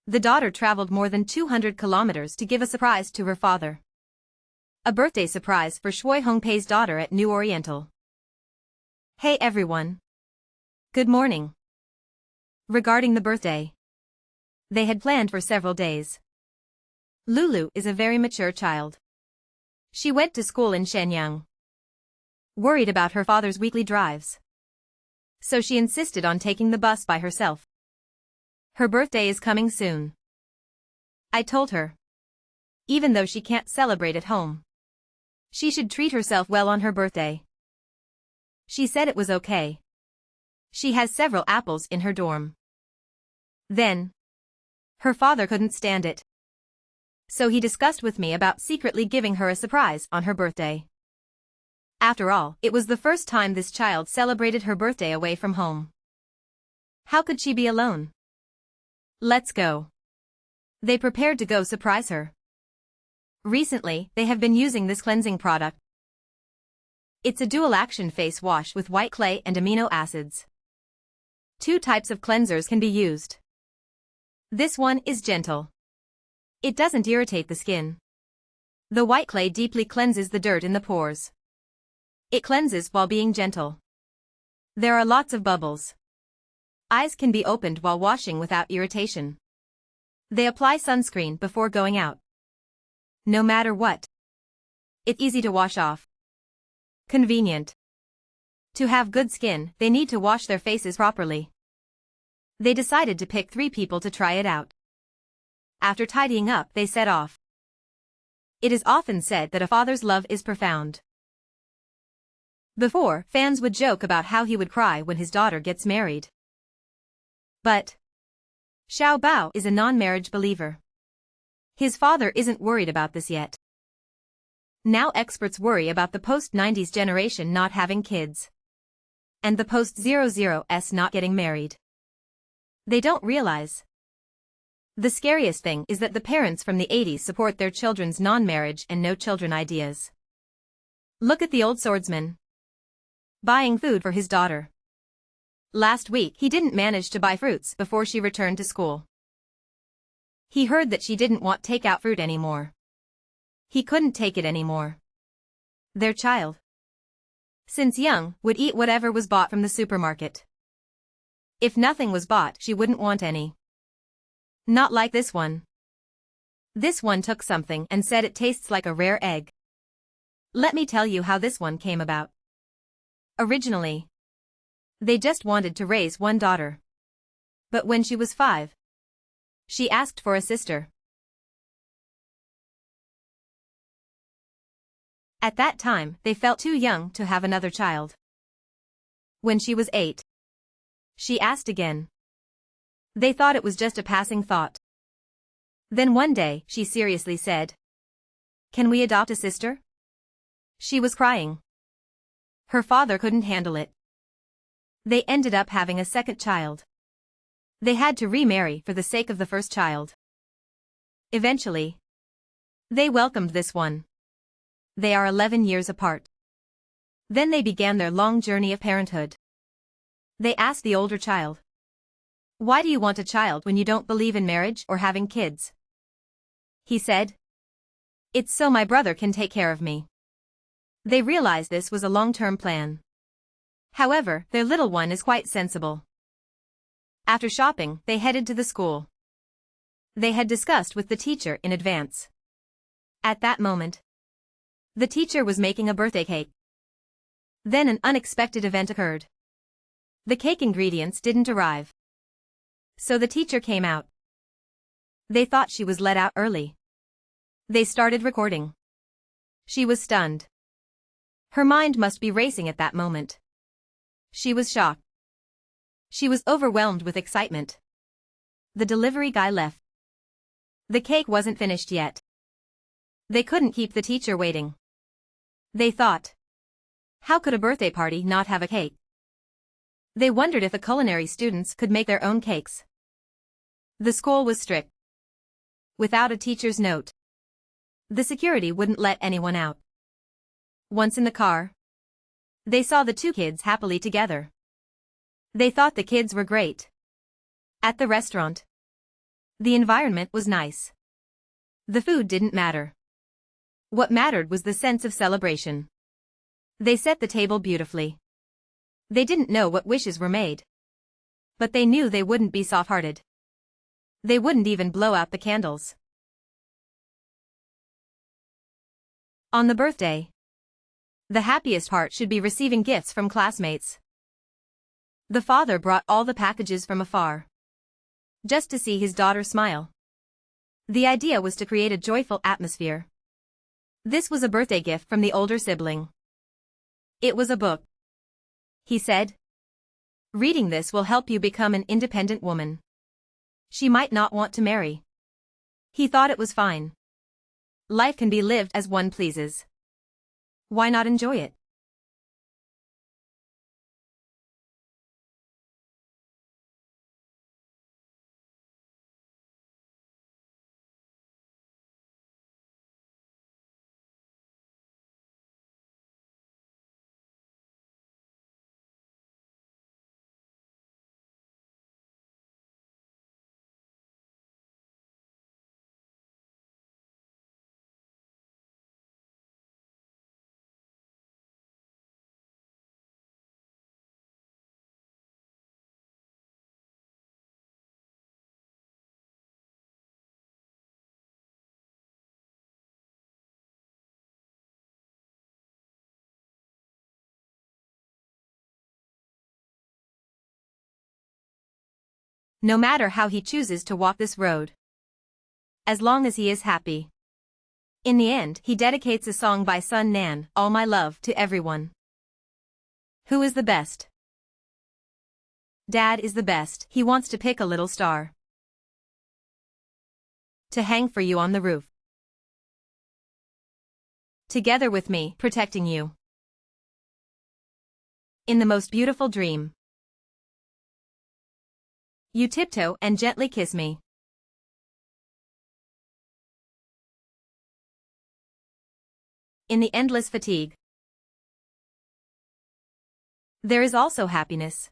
The daughter traveled more than 200 kilometers to give a surprise to her father. A birthday surprise for Shui Hongpei's daughter at New Oriental. Hey everyone. Good morning. Regarding the birthday, they had planned for several days. Lulu is a very mature child. She went to school in Shenyang, worried about her father's weekly drives. So she insisted on taking the bus by herself. Her birthday is coming soon. I told her, even though she can't celebrate at home, she should treat herself well on her birthday. She said it was okay. She has several apples in her dorm. Then, her father couldn't stand it. So he discussed with me about secretly giving her a surprise on her birthday. After all, it was the first time this child celebrated her birthday away from home. How could she be alone? Let's go. They prepared to go surprise her. Recently, they have been using this cleansing product. It's a dual-action face wash with white clay and amino acids. 2 types of cleansers can be used. This one is gentle. It doesn't irritate the skin. The white clay deeply cleanses the dirt in the pores. It cleanses while being gentle. There are lots of bubbles. Eyes can be opened while washing without irritation. They apply sunscreen before going out. No matter what, it's easy to wash off. Convenient. To have good skin, they need to wash their faces properly. They decided to pick 3 people to try it out. After tidying up, they set off. It is often said that a father's love is profound. Before, fans would joke about how he would cry when his daughter gets married. But Xiao Bao is a non-marriage believer. His father isn't worried about this yet. Now experts worry about the post-90s generation not having kids. And the post-00s not getting married. They don't realize. The scariest thing is that the parents from the 80s support their children's non-marriage and no-children ideas. Look at the old swordsman. Buying food for his daughter. Last week he didn't manage to buy fruits before she returned to school. He heard that she didn't want takeout fruit anymore. He couldn't take it anymore. Their child, since young, would eat whatever was bought from the supermarket. If nothing was bought, she wouldn't want any. Not like this one. This one took something and said it tastes like a rare egg. Let me tell you how this one came about. Originally, they just wanted to raise one daughter. But when she was 5, she asked for a sister. At that time, they felt too young to have another child. When she was 8, she asked again. They thought it was just a passing thought. Then one day, she seriously said, "Can we adopt a sister?" She was crying. Her father couldn't handle it. They ended up having a second child. They had to remarry for the sake of the first child. Eventually, they welcomed this one. They are 11 years apart. Then they began their long journey of parenthood. They asked the older child, "Why do you want a child when you don't believe in marriage or having kids?" He said, "It's so my brother can take care of me." They realized this was a long-term plan. However, their little one is quite sensible. After shopping, they headed to the school. They had discussed with the teacher in advance. At that moment, the teacher was making a birthday cake. Then an unexpected event occurred. The cake ingredients didn't arrive. So the teacher came out. They thought she was let out early. They started recording. She was stunned. Her mind must be racing at that moment. She was shocked. She was overwhelmed with excitement. The delivery guy left. The cake wasn't finished yet. They couldn't keep the teacher waiting. They thought, how could a birthday party not have a cake? They wondered if the culinary students could make their own cakes. The school was strict. Without a teacher's note, the security wouldn't let anyone out. Once in the car, they saw the 2 kids happily together. They thought the kids were great. At the restaurant, The environment was nice. The food didn't matter. What mattered was the sense of celebration. They set the table beautifully. They didn't know what wishes were made. But they knew they wouldn't be soft-hearted. They wouldn't even blow out the candles. On the birthday, the happiest part should be receiving gifts from classmates. The father brought all the packages from afar, just to see his daughter smile. The idea was to create a joyful atmosphere. This was a birthday gift from the older sibling. It was a book. He said, "Reading this will help you become an independent woman. She might not want to marry." He thought it was fine. Life can be lived as one pleases. Why not enjoy it? No matter how he chooses to walk this road, as long as he is happy. In the end, he dedicates a song by Sun Nan, "All My Love," to everyone. Who is the best? Dad is the best. He wants to pick a little star to hang for you on the roof. Together with me, protecting you. In the most beautiful dream. You tiptoe and gently kiss me. In the endless fatigue, there is also happiness.